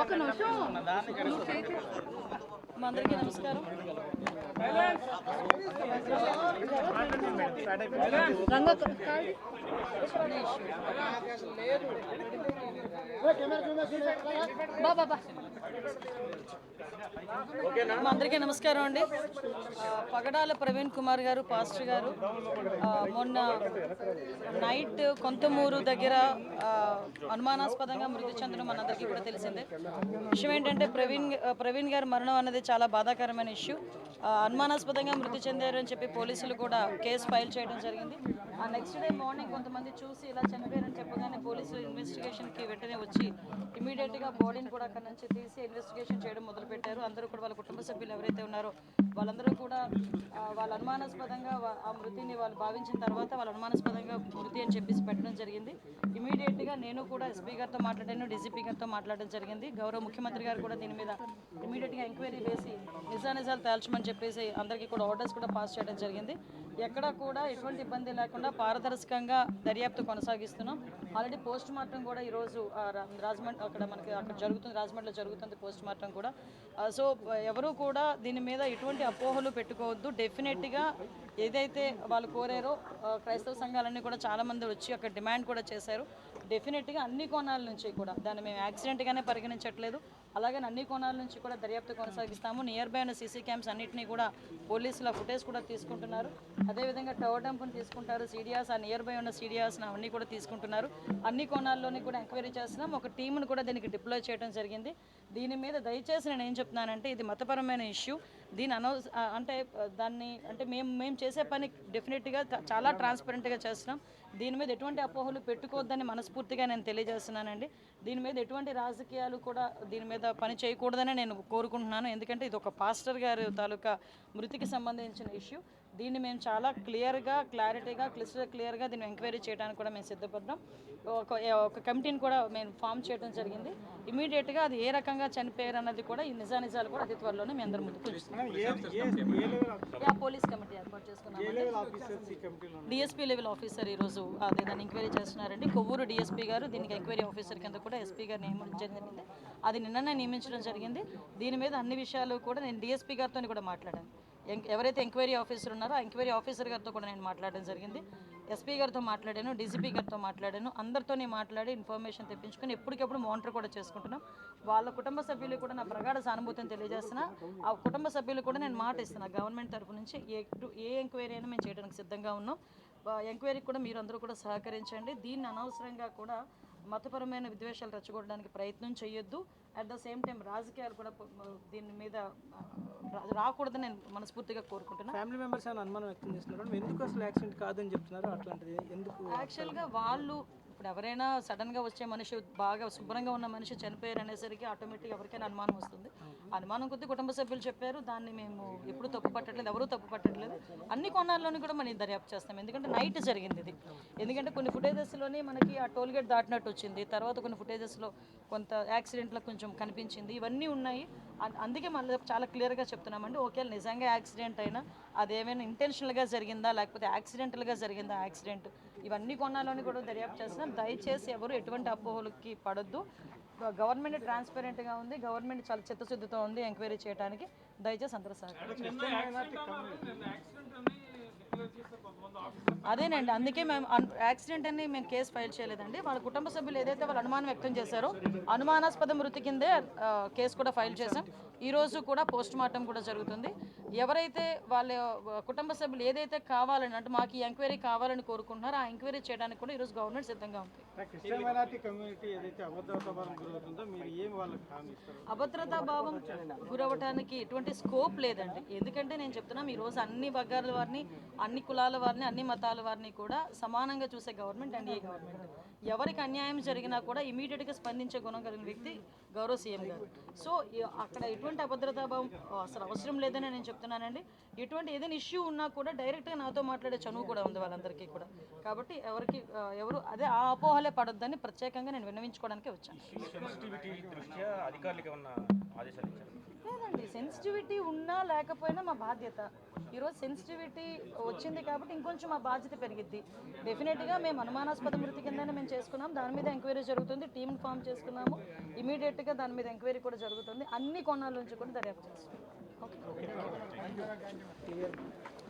ఒక నిమిషం మా అందరికీ నమస్కారం. మా అందరికీ నమస్కారం అండి. పగడాల ప్రవీణ్ కుమార్ గారు, పాస్టర్ గారు మొన్న నైట్ కొంతమూరు దగ్గర అనుమానాస్పదంగా మృతి చెందడం మనందరికీ కూడా తెలిసిందే. విషయం ఏంటంటే ప్రవీణ్ గారి మరణం అనేది చాలా బాధాకరమైన ఇష్యూ. అనుమానాస్పదంగా మృతి చెందారని చెప్పి పోలీసులు కూడా కేసు ఫైల్ చేయడం జరిగింది. ఆ నెక్స్ట్ డే మార్నింగ్ కొంతమంది చూసి ఇలా చనిపోయారని చెప్పగానే పోలీసులు ఇన్వెస్టిగేషన్కి వెంటనే వచ్చి ఇమీడియట్గా బాడీని కూడా అక్కడ నుంచి తీసి ఇన్వెస్టిగేషన్ చేయడం మొదలుపెట్టారు. అందరూ కూడా వాళ్ళ కుటుంబ సభ్యులు ఎవరైతే ఉన్నారో వాళ్ళందరూ కూడా వాళ్ళ అనుమానాస్పదంగా ఆ మృతిని వాళ్ళు భావించిన తర్వాత వాళ్ళ అనుమానాస్పదంగా మృతి అని చెప్పేసి పెట్టడం జరిగింది. ఇమీడియట్గా నేను కూడా ఎస్పీ గారితో మాట్లాడాను, డీజీపీ గారితో మాట్లాడడం జరిగింది. గౌరవ ముఖ్యమంత్రి గారు కూడా దీని మీద ఇమీడియట్గా ఎంక్వైరీ వేసి నిజానిజాలు తేల్చమని చెప్పేసి అందరికీ కూడా ఆర్డర్స్ కూడా పాస్ చేయడం జరిగింది. ఎక్కడ కూడా ఎటువంటి ఇబ్బంది లేకుండా పారదర్శకంగా దర్యాప్తు కొనసాగిస్తున్నాం. ఆల్రెడీ పోస్ట్ మార్టం కూడా ఈరోజు రాజమండ్రి అక్కడ జరుగుతుంది, రాజమండ్రిలో జరుగుతుంది పోస్ట్ మార్టం కూడా. సో ఎవరు కూడా దీని మీద ఎటువంటి అపోహలు పెట్టుకోవద్దు. డెఫినెట్గా ఏదైతే వాళ్ళు కోరారో క్రైస్తవ సంఘాలన్నీ కూడా చాలామంది వచ్చి అక్కడ డిమాండ్ కూడా చేశారు. డెఫినెట్గా అన్ని కోణాల నుంచి కూడా దాన్ని మేము యాక్సిడెంట్గానే పరిగణించట్లేదు. అలాగే అన్ని కోణాల నుంచి కూడా దర్యాప్తు కొనసాగిస్తాము. నియర్ బై ఉన్న సీసీ క్యామ్స్ అన్నింటినీ కూడా పోలీసుల ఫుటేజ్ కూడా తీసుకుంటున్నారు. అదేవిధంగా టవర్ డంప్ని తీసుకుంటారు, సీడియాస్ ఆ నియర్ బై ఉన్న సీడియాస్ని అవన్నీ కూడా తీసుకుంటున్నారు. అన్ని కోణాల్లోని కూడా ఎంక్వైరీ చేస్తున్నాం. ఒక టీంను కూడా దీనికి డిప్లాయ్ చేయడం జరిగింది. దీని మీద దయచేసి నేను ఏం చెప్తున్నానంటే ఇది మతపరమైన ఇష్యూ. దీని మేము చేసే పని డెఫినెట్గా చాలా ట్రాన్స్పరెంట్గా చేస్తున్నాం. దీని మీద ఎటువంటి అపోహలు పెట్టుకోవద్దని మనస్ఫూర్తిగా నేను తెలియజేస్తున్నానండి. దీని మీద ఎటువంటి రాజకీయాలు కూడా దీని మీద పని చేయకూడదని నేను కోరుకుంటున్నాను. ఎందుకంటే ఇది ఒక పాస్టర్ గారి తాలూకా మృతికి సంబంధించిన ఇష్యూ. దీన్ని మేము చాలా క్లారిటీగా క్లియర్గా దీన్ని ఎంక్వైరీ చేయడానికి కూడా మేము సిద్ధపడ్డాం. ఒక కమిటీని కూడా మేము ఫామ్ చేయడం జరిగింది. ఇమీడియట్గా అది ఏ రకంగా చనిపోయారు అన్నది కూడా ఈ నిజానిజాలు కూడా అతి త్వరలోనే మీ అందరి ముందు పోలీస్ కమిటీ ఏర్పాటు చేసుకున్నాం. డిఎస్పీ లెవెల్ ఆఫీసర్ ఈరోజు అదే దాన్ని ఎంక్వైరీ చేస్తున్నారండి. కొవ్వూరు డిఎస్పీ గారు దీనికి ఎంక్వైరీ ఆఫీసర్ కింద కూడా ఎస్పీ గారు నియమించడం జరిగింది. అది నిన్ననే నియమించడం జరిగింది. దీని మీద అన్ని విషయాలు కూడా నేను డిఎస్పీ గారితో కూడా మాట్లాడాను. ఎవరైతే ఎంక్వైరీ ఆఫీసర్ ఉన్నారో ఆ ఎంక్వైరీ ఆఫీసర్ గారితో కూడా నేను మాట్లాడడం జరిగింది. ఎస్పీ గారితో మాట్లాడాను, డీజీపీ గారితో మాట్లాడాను. అందరితోనే మాట్లాడి ఇన్ఫర్మేషన్ తెప్పించుకొని ఎప్పటికప్పుడు మానిటర్ కూడా చేసుకుంటున్నాం. వాళ్ళ కుటుంబ సభ్యులు కూడా నా ప్రగాఢ సానుభూతిని తెలియజేస్తున్నా. ఆ కుటుంబ సభ్యులు కూడా నేను మాట ఇస్తున్నా గవర్నమెంట్ తరఫు నుంచి ఏ ఎంక్వైరీ అయినా మేము చేయడానికి సిద్ధంగా ఉన్నాం. ఎంక్వైరీకి కూడా మీరు అందరూ కూడా సహకరించండి. దీన్ని అనవసరంగా కూడా మతపరమైన విద్వేషాలు రెచ్చగొట్టడానికి ప్రయత్నం చేయొద్దు. అట్ ద సేమ్ టైం రాజకీయాలు కూడా దీని మీద రాకూడదని నేను మనస్ఫూర్తిగా కోరుకుంటున్నాను. ఫ్యామిలీ మెంబర్స్ అని అనుమానం వ్యక్తం చేస్తున్నారు. ఎందుకు అసలు యాక్సిడెంట్ కాదని చెప్తున్నారు? అట్లాంటిది ఎందుకు? యాక్చువల్గా వాళ్ళు ఇప్పుడు ఎవరైనా సడన్గా వచ్చే మనిషి బాగా శుభ్రంగా ఉన్న మనిషి చనిపోయారు అనేసరికి ఆటోమేటిక్గా ఎవరికైనా అనుమానం వస్తుంది. అనుమానం కొద్ది కుటుంబ సభ్యులు చెప్పారు. దాన్ని మేము ఎప్పుడు తప్పు పట్టట్లేదు, ఎవరూ తప్పు పట్టట్లేదు. అన్ని కోణాల్లోనూ కూడా మనం దర్యాప్తు చేస్తాం. ఎందుకంటే నైట్ జరిగింది ఇది. ఎందుకంటే కొన్ని ఫుటేజెస్లోనే మనకి ఆ టోల్ గేట్ దాటినట్టు వచ్చింది. తర్వాత కొన్ని ఫుటేజెస్లో కొంత యాక్సిడెంట్లో కొంచెం కనిపించింది. ఇవన్నీ ఉన్నాయి. అందుకే మళ్ళీ చాలా క్లియర్గా చెప్తున్నామండి. ఒకవేళ నిజంగా యాక్సిడెంట్ అయినా అదేమైనా ఇంటెన్షనల్గా జరిగిందా లేకపోతే యాక్సిడెంటల్గా జరిగిందా యాక్సిడెంట్, ఇవన్నీ కోణాల్లోని కూడా దర్యాప్తు చేస్తున్నాం. దయచేసి ఎవరు ఎటువంటి అపోహలకి పడొద్దు. గవర్నమెంట్ ట్రాన్స్పరెంట్గా ఉంది, గవర్నమెంట్ చాలా చిత్తశుద్ధితో ఉంది ఎంక్వైరీ చేయడానికి. దయచేసి అందరూ అదేనండి. అందుకే మేము యాక్సిడెంట్ అని మేము కేసు ఫైల్ చేయలేదండి. వాళ్ళ కుటుంబ సభ్యులు ఏదైతే వాళ్ళు అనుమానం వ్యక్తం చేశారో అనుమానాస్పద మృతి కిందే కేసు కూడా ఫైల్ చేశాం. ఈరోజు కూడా పోస్ట్ మార్టం కూడా జరుగుతుంది. ఎవరైతే వాళ్ళ కుటుంబ సభ్యులు ఏదైతే కావాలని అంటే మాకు ఈ ఎంక్వైరీ కావాలని కోరుకుంటున్నారో ఆ ఎంక్వైరీ చేయడానికి కూడా ఈరోజు గవర్నమెంట్ సిద్ధంగా ఉంది. అభద్రతా భావం గురవడానికి ఎటువంటి స్కోప్ లేదండి. ఎందుకంటే నేను చెప్తున్నా ఈరోజు అన్ని వర్గాల వారిని, అన్ని కులాల వారిని, అన్ని మతాల వారిని కూడా సమానంగా చూసే గవర్నమెంట్ అండ్ ఈ గవర్నమెంట్. ఎవరికి అన్యాయం జరిగినా కూడా ఇమీడియట్గా స్పందించే గుణం కలిగిన వ్యక్తి గౌరవ సీఎం గారు. సో అక్కడ ఎటువంటి అభద్రతా భావం అసలు అవసరం లేదని నేను చెప్తున్నానండి. ఎటువంటి ఏదైనా ఇష్యూ ఉన్నా కూడా డైరెక్ట్గా నాతో మాట్లాడే చనువు కూడా ఉంది వాళ్ళందరికీ కూడా. కాబట్టి ఎవరు అదే ఆ అపోహలే పడొద్దని ప్రత్యేకంగా నేను విన్నవించుకోవడానికి వచ్చాను. లేదండి, సెన్సిటివిటీ ఉన్నా లేకపోయినా మా బాధ్యత. ఈరోజు సెన్సిటివిటీ వచ్చింది కాబట్టి ఇంకొంచెం మా బాధ్యత పెరిగిద్ది. డెఫినెట్గా మేము అనుమానాస్పద మృతి కిందనే మేము చేసుకున్నాం. దాని మీద ఎంక్వైరీ జరుగుతుంది. టీమ్ ఫామ్ చేసుకున్నాము. ఇమీడియట్గా దాని మీద ఎంక్వైరీ కూడా జరుగుతుంది. అన్ని కోణాల నుంచి కూడా దర్యాప్తు చేస్తున్నాం. ఓకే.